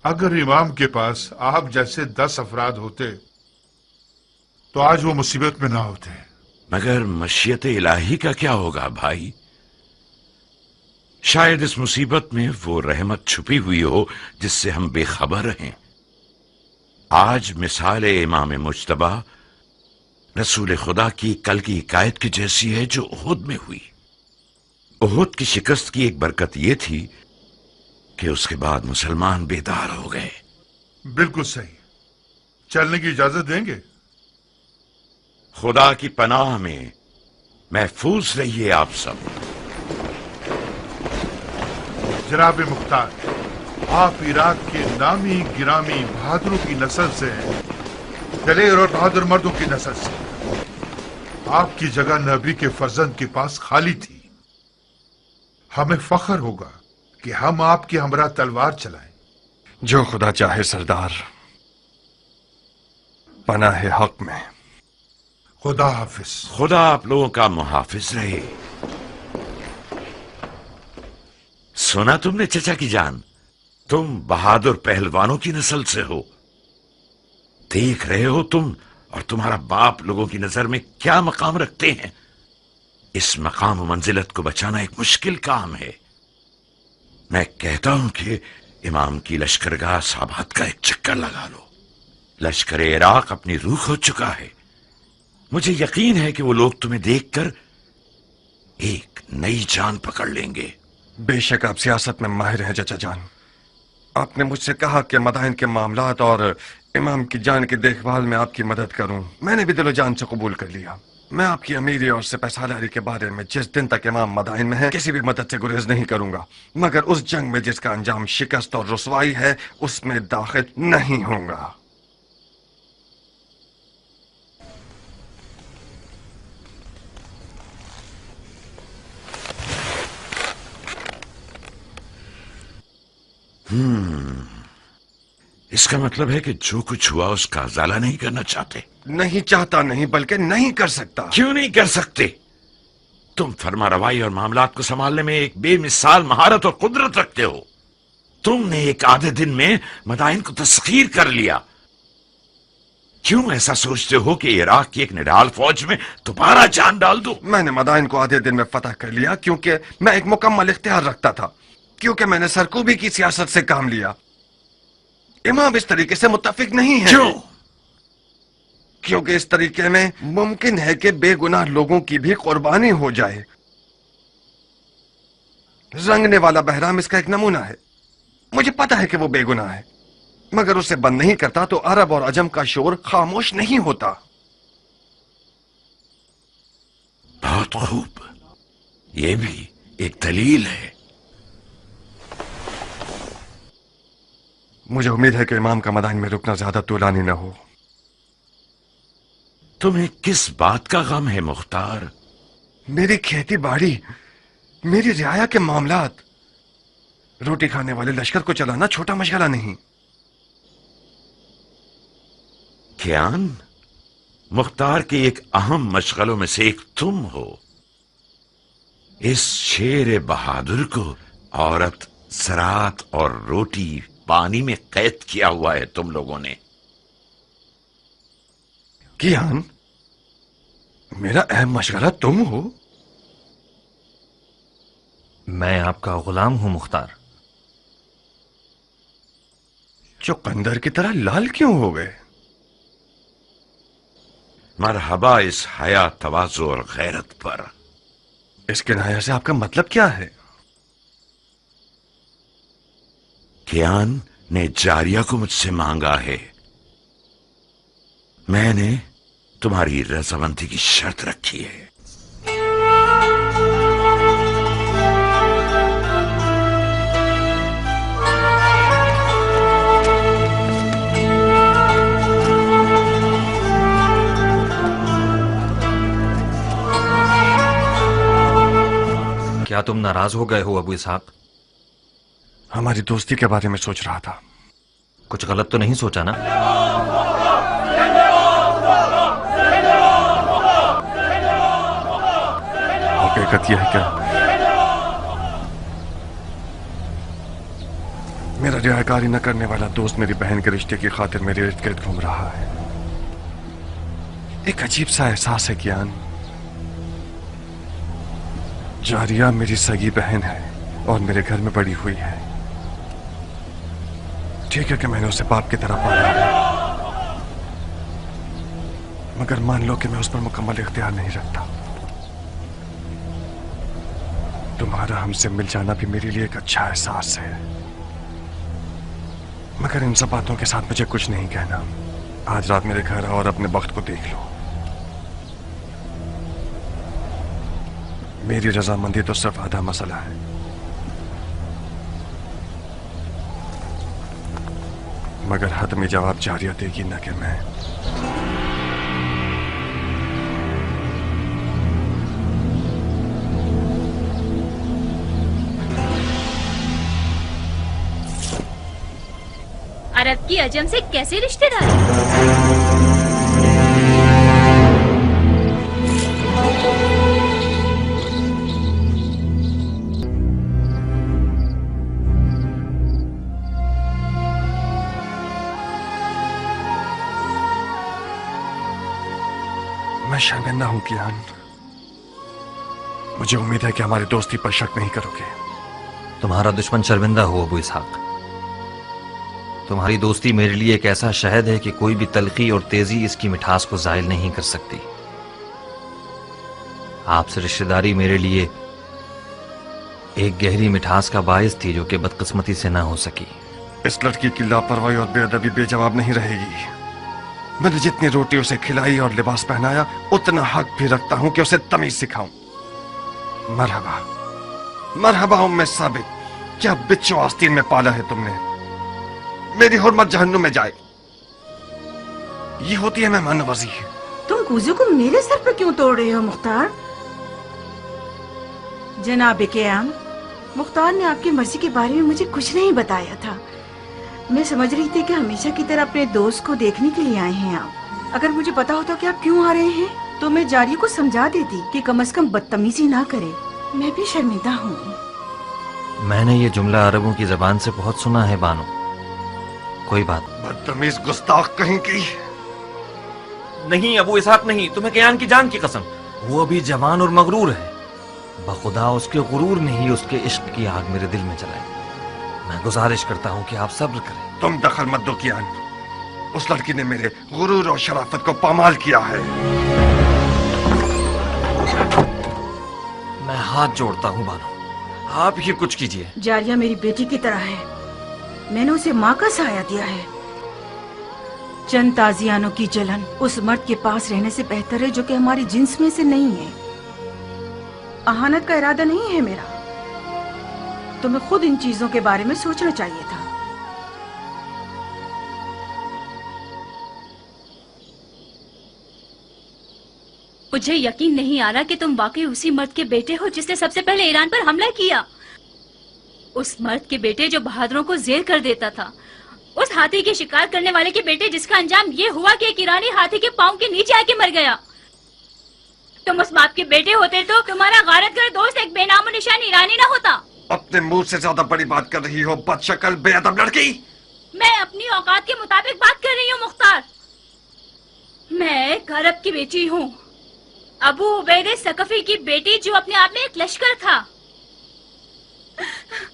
अगर इमाम के पास आप जैसे 10 अफराद होते तो आज वो मुसीबत में ना होते। मगर मशीयत इलाही का क्या होगा भाई? शायद इस मुसीबत में वो रहमत छुपी हुई हो जिससे हम बेखबर हैं। आज मिसाल इमाम मुज्तबा रसूल खुदा की कल की हिकायत की जैसी है जो उहुद में हुई। उहुद की शिकस्त की एक बरकत ये थी कि उसके बाद मुसलमान बेदार हो गए। बिल्कुल सही। चलने की इजाजत देंगे? खुदा की पनाह में महफूज रहिए आप सब। जनाब मुख्तार, आप इराक के नामी गिरामी बहादुरों की नस्ल से हैं, दलेर और बहादुर मर्दों की नस्ल से। आपकी जगह नबी के फर्जंद के पास खाली थी। हमें फख्र होगा कि हम आपके हमरा तलवार चलाएं। जो खुदा चाहे सरदार, पनाह हक में। खुदा हाफिज। खुदा आप लोगों का मुहाफिज रहे। सुना तुमने चचा की जान, तुम बहादुर पहलवानों की नस्ल से हो। देख रहे हो तुम और तुम्हारा बाप लोगों की नजर में क्या मकाम रखते हैं। इस मकाम और मंजिलत को बचाना एक मुश्किल काम है। मैं कहता हूं कि इमाम की लश्करगाह साबात का एक चक्कर लगा लो। लश्कर इराक अपनी रूह खो चुका है। मुझे यकीन है कि वो लोग तुम्हें देखकर एक नई जान पकड़ लेंगे। बेशक आप सियासत में माहिर हैं चचा जान। आपने मुझसे कहा कि मदाइन के मामलात और इमाम की जान की देखभाल में आपकी मदद करूं। मैंने भी दिलो जान से कबूल कर लिया। मैं आपकी अमीरी और सिपहसालारी के बारे में जिस दिन तक इमाम मदाइन में है किसी भी मदद से गुरेज नहीं करूंगा, मगर उस जंग में जिसका अंजाम शिकस्त और रुसवाई है उसमें दाखिल नहीं होऊंगा। इसका मतलब है कि जो कुछ हुआ उसका अजाला नहीं करना चाहते। नहीं चाहता नहीं, बल्कि नहीं कर सकता। क्यों नहीं कर सकते? तुम फरमा रवाई और मामलात को संभालने में एक बेमिसाल महारत और कुदरत रखते हो। तुमने एक आधे दिन में मदाइन को तस्खीर कर लिया। क्यों ऐसा सोचते हो कि इराक की एक निढाल फौज में दोबारा जान डाल दो? मैंने मदाइन को आधे दिन में फतह कर लिया क्योंकि मैं एक मुकम्मल इख्तियार रखता था, क्योंकि मैंने सरकूबी की सियासत से काम लिया। इमाम इस तरीके से मुत्तफिक नहीं है। क्यों? क्योंकि इस तरीके में मुमकिन है कि बेगुनाह लोगों की भी कुर्बानी हो जाए। रंगने वाला बहराम इसका एक नमूना है। मुझे पता है कि वो बेगुनाह है, मगर उसे बंद नहीं करता तो अरब और अजम का शोर खामोश नहीं होता। बहुत खूब, ये भी एक दलील है। मुझे उम्मीद है कि इमाम का मदाइन में रुकना ज्यादा तूलानी न हो। तुम्हें किस बात का गम है मुख्तार? मेरी खेती बाड़ी, मेरी रियाया के मामलात। रोटी खाने वाले लश्कर को चलाना छोटा मशगला नहीं। कियान, मुख्तार के एक अहम मशगलों में से एक तुम हो। इस शेर बहादुर को औरत, सरात और रोटी पानी में कैद किया हुआ है तुम लोगों ने। कियान, मेरा अहम मशगला तुम हो। मैं आपका गुलाम हूं मुख्तार। चुकंदर की तरह लाल क्यों हो गए? मरहबा इस हया, तवाज़ु और गैरत पर। इस किनाया से आपका मतलब क्या है? कियान ने जारिया को मुझसे मांगा है। मैंने तुम्हारी रजामंदी की शर्त रखी है। क्या तुम नाराज हो गए हो अबू इसहाक? हमारी दोस्ती के बारे में सोच रहा था। कुछ गलत तो नहीं सोचा ना? हकीकत यह है क्या मेरा रियाकारी न करने वाला दोस्त मेरी बहन के रिश्ते की खातिर मेरे इर्द गिर्द घूम रहा है। एक अजीब सा एहसास है कियान, जारिया मेरी सगी बहन है और मेरे घर में बड़ी हुई है। ठीक है कि मैंने उसे बाप की तरह पाला है, मगर मान लो कि मैं उस पर मुकम्मल इख्तियार नहीं रखता। तुम्हारा हमसे मिल जाना भी मेरे लिए एक अच्छा एहसास है, मगर इन सब बातों के साथ मुझे कुछ नहीं कहना। आज रात मेरे घर आओ और अपने वक्त को देख लो। मेरी रजामंदी तो सिर्फ आधा मसला है। मगर हतमी जवाब जारिया देगी न कि मैं। अरब की अजम से कैसे रिश्तेदारी? मैं शर्मिंदा हूं कियान। मुझे उम्मीद है कि हमारी दोस्ती पर शक नहीं करोगे। तुम्हारा दुश्मन शर्मिंदा हो अबू इसहाक। तुम्हारी दोस्ती मेरे लिए एक ऐसा शहद है कि कोई भी तलखी और तेजी इसकी मिठास को जायल नहीं कर सकती। आपसे रिश्तेदारी मेरे लिए एक गहरी मिठास का बायस थी जो कि बदकिस्मती से ना हो सकी। इस लड़की की लापरवाही और बेअदबी बेजवाब नहीं रहेगी। मैंने जितनी रोटी उसे खिलाई और लिबास पहनाया, उतना हक भी रखता हूं कि उसे तमीज सिखाऊं। मरहबा मरहबा उम्मे साबित, क्या बिच्छू आस्तीन में पाला है तुमने। मेरी हुर्मत जहन्नुम में जाए। ये होती है मेहमान नवाजी। तुम कूजू को मेरे सर पर क्यों तोड़ रहे हो मुख्तार? जनाब क़याम, मुख्तार ने आपकी मर्जी के बारे में मुझे कुछ नहीं बताया था। मैं समझ रही थी कि हमेशा की तरह अपने दोस्त को देखने के लिए आए हैं आप। अगर मुझे पता होता कि आप क्यों आ रहे हैं तो मैं जारी को समझा देती कि कम से कम बदतमीजी ना करे। मैं भी शर्मिंदा हूँ। मैंने ये जुमला अरबों की जबान से बहुत सुना है बानो। कोई बात। बदतमीज गुस्ताख कहीं की। नहीं अबू इसहाक नहीं, तुम्हें कियान की जान की कसम। वो अभी जवान और मगरूर है। बखुदा उसके गुरूर ने ही उसके इश्क की आग मेरे दिल में जलाई। मैं गुजारिश करता हूँ कि आप सब्र करें। तुम दखल मत दो कियान। उस लड़की ने मेरे गुरूर और शराफत को पामाल किया है। मैं हाथ जोड़ता हूँ बानो, आप ही कुछ कीजिए। जारिया मेरी बेटी की तरह है। मैंने उसे माँ का साया दिया है। चंद ताजियानों की जलन उस मर्द के पास रहने से बेहतर है जो कि हमारी जिन्स में से नहीं है। अहानत का इरादा नहीं है मेरा। तुम्हें खुद इन चीजों के बारे में सोचना चाहिए था। मुझे यकीन नहीं आ रहा कि तुम वाकई उसी मर्द के बेटे हो जिसने सबसे पहले ईरान पर हमला किया। उस मर्द के बेटे जो बहादुरों को जेर कर देता था। उस हाथी के शिकार करने वाले के बेटे जिसका अंजाम ये हुआ कि एक ईरानी हाथी के पांव के नीचे आके मर गया। तुम उस बाप के बेटे होते तो तुम्हारा गारतगर दोस्त एक बेनाम निशान ईरानी ना होता। अपने मुंह से ज्यादा बड़ी बात कर रही हो बदशक्ल बेअदब लड़की। मैं अपनी औकात के मुताबिक बात कर रही हूँ मुख्तार। मैं एक अरब की बेटी हूँ, अबू उबैद सकफी की बेटी जो अपने आप में एक लश्कर था।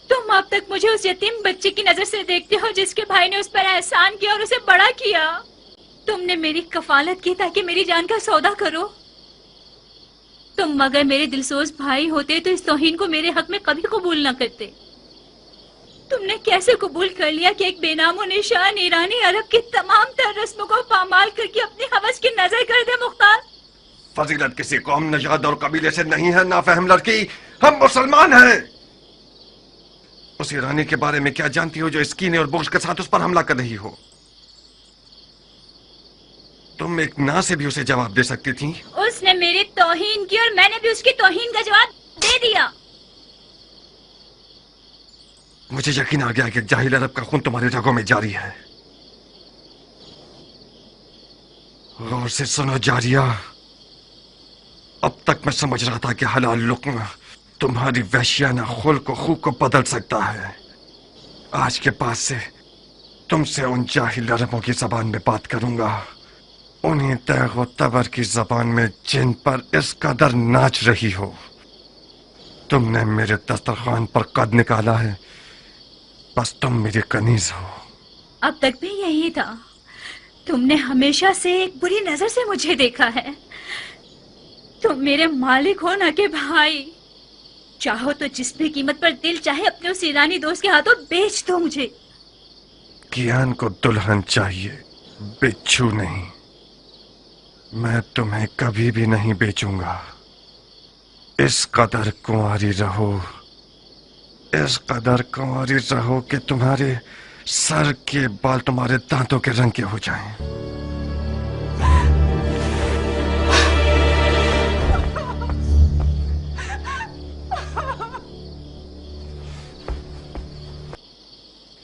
तुम अब तक मुझे उस यतीम बच्चे की नजर से देखते हो जिसके भाई ने उस पर एहसान किया और उसे बड़ा किया। तुमने मेरी कफालत की ताकि मेरी जान का सौदा करो। तुम अगर मेरे दिलसोज भाई होते तो इस तौहीन को मेरे हक में कभी कबूल न करते। تم نے کیسے قبول کر لیا کہ ایک بے نام و نشان ایرانی عرب کی تمام تر رسموں کو پامال کر کے اپنی حوث کی نظر کر دے مختار؟ فضیلت کسی قوم نژاد اور قبیلے سے نہیں ہے نافہم لڑکی، ہم مسلمان ہیں۔ اس ایرانی کے بارے میں کیا جانتی ہو جو اس کینے اور بغض کے ساتھ اس پر حملہ کر رہی ہو؟ تم ایک نا سے بھی اسے جواب دے سکتی تھی۔ اس نے میری توہین کی اور میں نے بھی اس کی توہین کا جواب دے دیا۔ مجھے یقین آ گیا کہ جاہل عرب کا خون تمہاری رگوں میں جاری ہے۔ غور سے سنو جاریہ، اب تک میں سمجھ رہا تھا کہ حلال لقمہ تمہاری وحشیانہ خلق و خو کو بدل سکتا ہے۔ آج کے بعد سے تم سے ان جاہل عربوں کی زبان میں بات کروں گا، انہیں تیغ و تبر کی زبان میں جن پر اس قدر ناچ رہی ہو۔ تم نے میرے دسترخوان پر قد نکالا ہے، بس تم میری کنیز ہو۔ اب تک بھی یہی تھا، تم نے ہمیشہ سے ایک بری نظر سے مجھے دیکھا ہے۔ تم میرے مالک ہو نہ کہ بھائی، چاہو تو جس بھی قیمت پر دل چاہے اپنے اس ایرانی دوست کے ہاتھوں بیچ دو مجھے۔ کیان کو دلہن چاہیے، بچھو نہیں۔ میں تمہیں کبھی بھی نہیں بیچوں گا۔ اس قدر کنواری رہو، اس قدر کنواری رہو کہ تمہارے سر کے بال تمہارے دانتوں کے رنگ کے ہو جائیں۔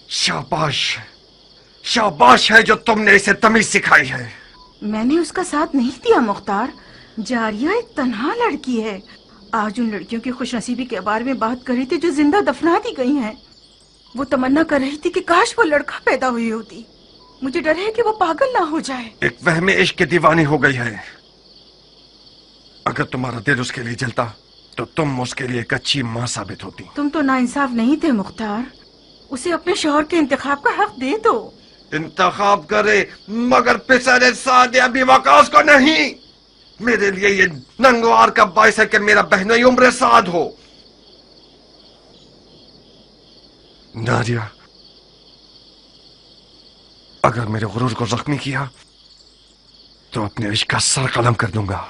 شاباش، شاباش ہے جو تم نے اسے تمیز سکھائی ہے۔ میں نے اس کا ساتھ نہیں دیا مختار، جاریہ ایک تنہا لڑکی ہے۔ آج ان لڑکیوں کی خوش نصیبی کے بارے میں بات کر رہی تھی جو زندہ دفنا دی گئی ہیں۔ وہ تمنا کر رہی تھی کہ کاش وہ لڑکا پیدا ہوئی ہوتی۔ مجھے ڈر ہے کہ وہ پاگل نہ ہو جائے۔ ایک وہم عشق کی دیوانی ہو گئی ہے۔ اگر تمہارا دل اس کے لیے جلتا تو تم اس کے لیے ایک اچھی ماں ثابت ہوتی۔ تم تو ناانصاف نہیں تھے مختار، اسے اپنے شوہر کے انتخاب کا حق دے دو۔ انتخاب کرے مگر پسر سعد ابی وقاص کو نہیں۔ میرے لیے یہ ننگوار کا باعث ہے کہ میرا بہنوئی عمر سعد ہو۔ ناریہ، اگر میرے غرور کو زخمی کیا تو اپنے عشق کا سر قلم کر دوں گا۔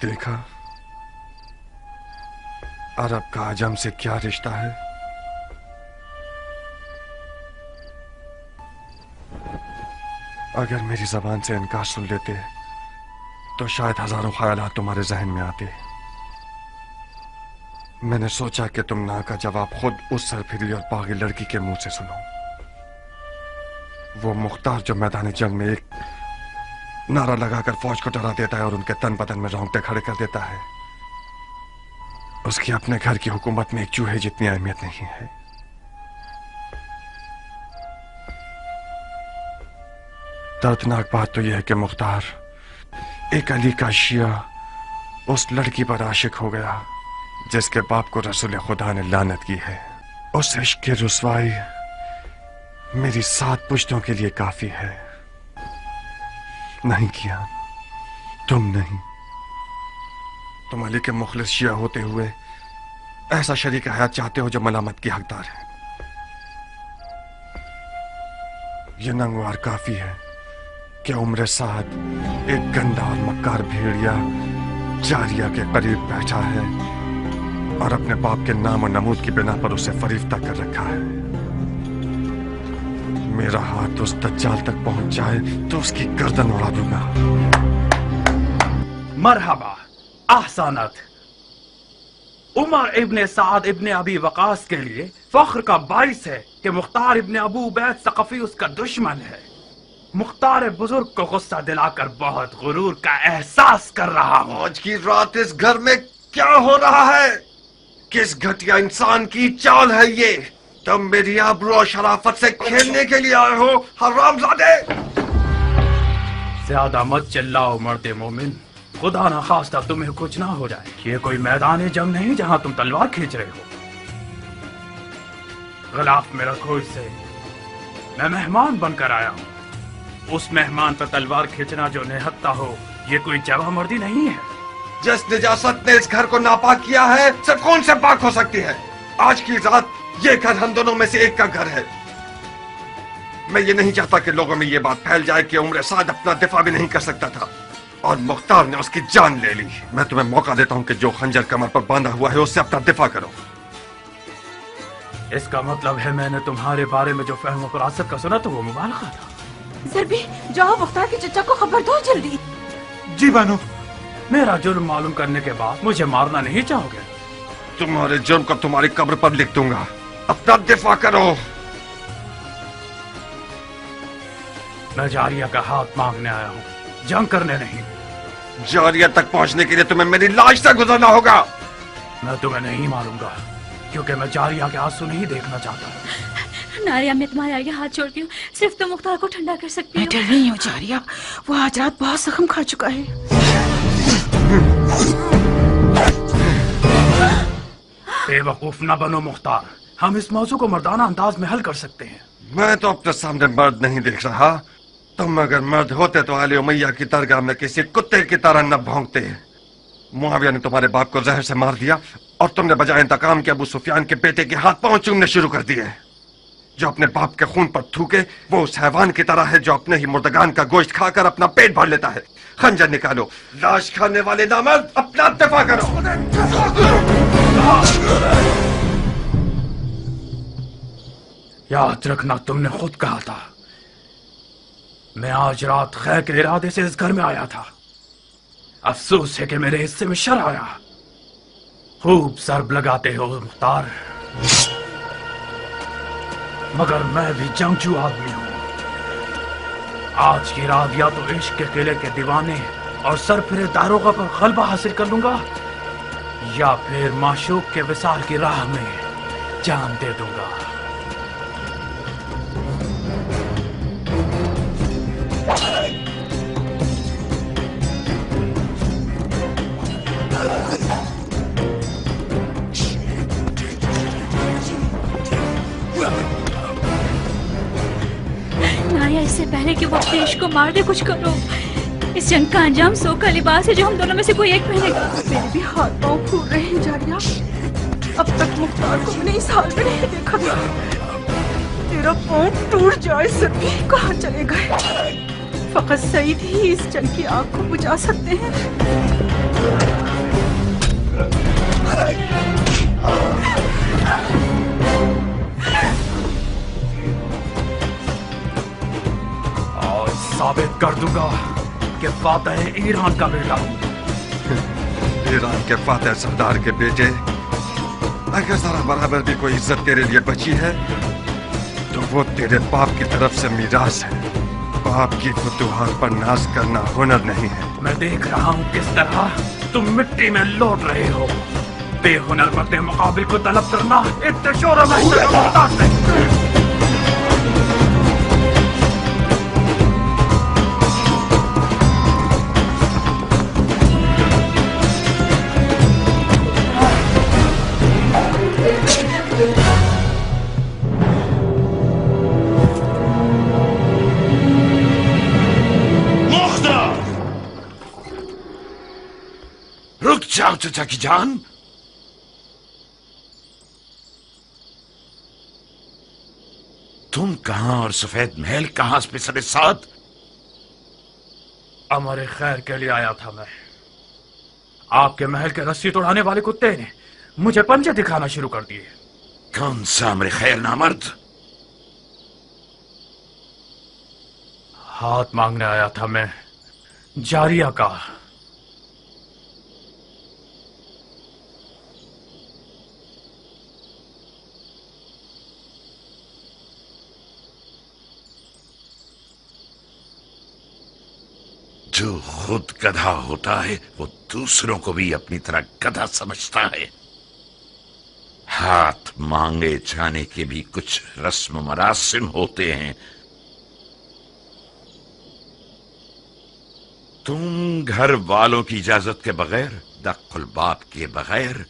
دیکھا عرب کا عجم سے کیا رشتہ ہے؟ اگر میری زبان سے انکار سن لیتے تو شاید ہزاروں خیالات تمہارے ذہن میں آتے۔ میں نے سوچا کہ تم نا کا جواب خود اس سرپھری اور باغی لڑکی کے منہ سے سنو، وہ مختار جو میدان جنگ میں ایک نعرہ لگا کر فوج کو ڈرا دیتا ہے اور ان کے تن بدن میں رونگٹے کھڑے کر دیتا ہے۔ اس کی اپنے گھر کی حکومت میں ایک چوہے جتنی اہمیت نہیں ہے۔ دردناک بات تو یہ ہے کہ مختار ایک علی کا شیعہ اس لڑکی پر عاشق ہو گیا جس کے باپ کو رسول خدا نے لعنت کی ہے۔ اس عشق کی رسوائی میری 7 پشتوں کے لیے کافی ہے۔ نہیں کیا، تم نہیں، تم علی کے مخلص شیعہ ہوتے ہوئے ایسا شریک حیات چاہتے ہو جو ملامت کی حقدار ہے۔ یہ ننگوار کافی ہے کہ عمر سعد ایک گندا اور مکار بھیڑیا جاریہ کے قریب بیٹھا ہے اور اپنے باپ کے نام و نمود کی بنا پر اسے فریفتہ کر رکھا ہے۔ میرا ہاتھ اس دجال تک پہنچ جائے تو اس کی گردن اڑا دوں گا۔ مرحبا، احسانت۔ عمر ابن سعد ابن ابی وقاص کے لیے فخر کا باعث ہے کہ مختار ابن ابو عبید ثقفی اس کا دشمن ہے۔ مختار بزرگ کو غصہ دلا کر بہت غرور کا احساس کر رہا ہوں۔ آج کی رات اس گھر میں क्या हो रहा है? किस घटिया इंसान की चाल है ये? तुम मेरी आबरू और शराफत से खेलने के लिए आए हो, हरामजादे! ज्यादा मत चिल्लाओ मर्दे मोमिन, खुदा ना खास्ता तुम्हें कुछ ना हो जाए। ये कोई मैदान जंग नहीं जहां तुम तलवार खींच रहे हो। गलाफ में रखो इसे, मैं मेहमान बनकर आया हूँ। उस मेहमान पर तलवार खींचना जो निहत्ता हो, ये कोई जवां मर्दी नहीं है। जिस निजासत ने इस घर को नापाक किया है, सिर्फ कौन से पाक हो सकती है? आज की रात ये घर हम दोनों में से एक का घर है। मैं ये नहीं चाहता कि लोगों में ये बात फैल जाए कि उम्र साद अपना दिफा भी नहीं कर सकता था और मुख्तार ने उसकी जान ले ली। मैं तुम्हें मौका देता हूँ कि जो खंजर कमर पर बांधा हुआ है उससे अपना दिफा करो। इसका मतलब है मैंने तुम्हारे बारे में जो फहम फरासत का सुना तो वो मुबालगा था। सर भी जाओ, मुख्तार के चचा को खबर दो जल्दी। जी बानो, मेरा जुर्म मालूम करने के बाद मुझे मारना नहीं चाहोगे? तुम्हारे जुर्म को तुम्हारी कब्र पर लिख दूंगा। अपना दिफा करो। मैं जारिया का हाथ मांगने आया हूँ, जंग करने नहीं। जारिया तक पहुंचने के लिए तुम्हें मेरी लाश से गुजरना होगा। मैं तुम्हें नहीं मारूंगा, क्योंकि मैं जारिया के आंसू नहीं देखना चाहता। नारिया, मैं तुम्हारे आगे हाथ जोड़ती हूँ, सिर्फ तुम मुख्तार को ठंडा कर सकती हो। मैं डर रही हूँ जारिया, वो आज रात बहुत जख्म खा चुका है। बेवकूफ न बनो मुख्तार, हम इस मौजू को मर्दाना अंदाज में हल कर सकते हैं। मैं तो अपने सामने मर्द नहीं देख रहा। तुम अगर मर्द होते तो आले उमैया की दरगाह में किसी कुत्ते की तरह न भौंकते। मुआविया ने तुम्हारे बाप को जहर से मार दिया और तुमने बजाय इंतकाम के अबू सुफियान के बेटे के हाथ पांव चूमने शुरू कर दिए। जो अपने बाप के खून पर थूके वो उस हैवान की तरह है जो अपने ही मुर्दगान का गोश्त खाकर अपना पेट भर लेता है। खंजर निकालो, लाश खाने वाले नामर्द, अपना दिफा करो। याद रखना, तुमने खुद कहा था मैं आज रात खैर के इरादे से इस घर में आया था। अफसोस है कि मेरे हिस्से में शर आया। खूब ज़रब लगाते हो मुख्तार, मगर मैं भी जंगजू आदमी हूं। आज की रात या तो इश्क के किले के दीवाने और सरफिरे दारोगा पर गलबा हासिल कर लूंगा, या फिर माशूक के विसाल की राह में जान दे दूंगा। नारिया, इससे पहले कि वो अपने इश्क को मार दे, कुछ करो। इस जंग का अंजाम सो का लिबास है जो हम दोनों में से कोई एक पहनेगा। मेरे भी हाथ पांव फूल रहे हैं जारिया। अब तक मुख्तार को मैंने इस हाल में नहीं देखा था। तेरा पांव टूट जाए सर भी, कहाँ चले गए? फकत सईद ही इस जंग की आग को बुझा सकते हैं। और साबित कर दूंगा कि फातेह ईरान का बेटा हूं। ईरान के फातेह सरदार के बेटे, अगर जरा बराबर भी कोई इज्जत तेरे लिए बची है तो वो तेरे बाप की तरफ से मीरास है। बाप की फतूहात पर नाज करना हुनर नहीं है। मैं देख रहा हूँ किस तरह तुम मिट्टी में लौट रहे हो। बेहुनर मर्द मुकाबिल को तलब करना इतने शोर में रुक जाओ चचा की जान। तुम कहां और सफेद महल कहां पे साथ? अमर खैर के लिए आया था मैं। आपके महल के रस्सी तोड़ाने वाले कुत्ते ने मुझे पंजे दिखाना शुरू कर दिए। कौन सा अमर खैर नामर्द? हाथ मांगने आया था मैं, जारिया का। जो खुद गधा होता है वो दूसरों को भी अपनी तरह गधा समझता है। हाथ मांगे जाने के भी कुछ रस्म मरासिम होते हैं। तुम घर वालों की इजाजत के बगैर, दक्कुल बाप के बगैर,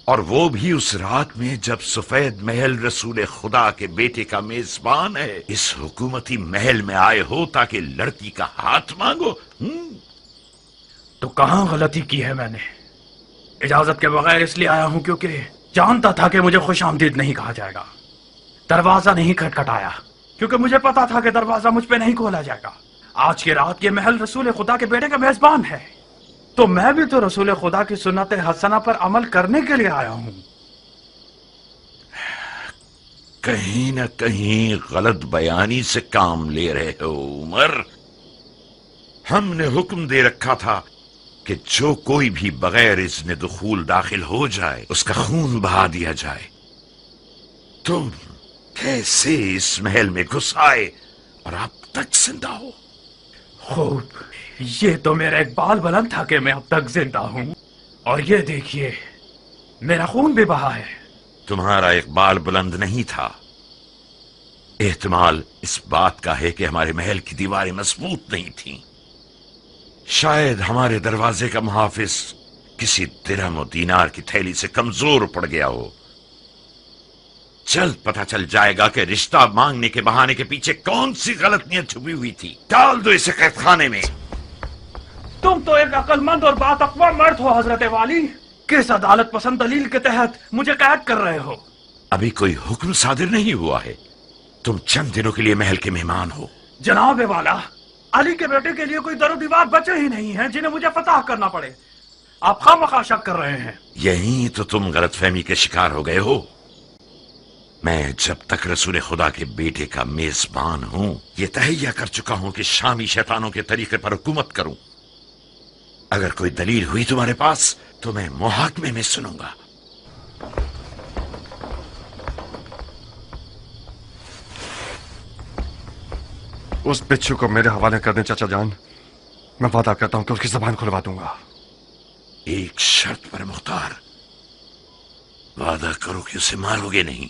और वो भी उस रात में जब सफेद महल रसूल खुदा के बेटे का मेजबान है, इस हुकूमती महल में आए हो ताकि लड़की का हाथ मांगो। तो कहाँ गलती की है मैंने? इजाजत के बगैर इसलिए आया हूं क्योंकि जानता था कि मुझे खुशामदीद नहीं कहा जाएगा। दरवाजा नहीं खटखटाया क्योंकि मुझे पता था कि दरवाजा मुझ पे नहीं खोला जाएगा। आज की रात ये महल रसूल खुदा के बेटे का मेजबान है, तो मैं भी तो रसूल खुदा की सुन्नत हसना पर अमल करने के लिए आया हूं। कहीं न कहीं गलत बयानी से काम ले रहे हो उमर। हमने हुक्म दे रखा था कि जो कोई भी बगैर इज़्न दुखूल दाखिल हो जाए उसका खून बहा दिया जाए। तुम कैसे इस महल में घुस आए और अब तक जिंदा हो? खूब, ये तो मेरा एक बाल बुलंद था कि मैं अब तक जिंदा हूं, और ये देखिए मेरा खून भी बहा है। तुम्हारा एक बाल बुलंद नहीं था। एहतमाल इस बात का है कि हमारे महल की दीवारें मजबूत नहीं थीं। शायद हमारे दरवाजे का मुहाफिज किसी दिरहम और दीनार की थैली से कमजोर पड़ गया हो। जल्द पता चल जाएगा कि रिश्ता मांगने के बहाने के पीछे कौन सी गलत नीयत छुपी हुई थी। डाल दो इसे कैद खाने में। तुम तो एक अक्लमंद और बातकवा मर्द हो हजरत वाली। किस अदालत पसंद दलील के तहत मुझे कैद कर रहे हो? अभी कोई हुक्म सादिर नहीं हुआ है। तुम चंद दिनों के लिए महल के मेहमान हो। जनाब वाला, अली के बेटे के लिए कोई दरो दीवार बचे ही नहीं है जिन्हें मुझे फतह करना पड़े। आप खामखा शक कर रहे हैं। यही तो तुम गलतफहमी के शिकार हो गए हो। मैं जब तक रसूल खुदा के बेटे का मेजबान हूं, ये तहैया कर चुका हूं कि शामी शैतानों के तरीके पर हुकूमत करूं। अगर कोई दलील हुई तुम्हारे पास तो मैं मुहाकमे में सुनूंगा। उस बिच्छू को मेरे हवाले कर दें चाचा जान। मैं वादा करता हूं कि उसकी जबान खुलवा दूंगा। एक शर्त पर मुख्तार, वादा करो कि उसे मारोगे नहीं।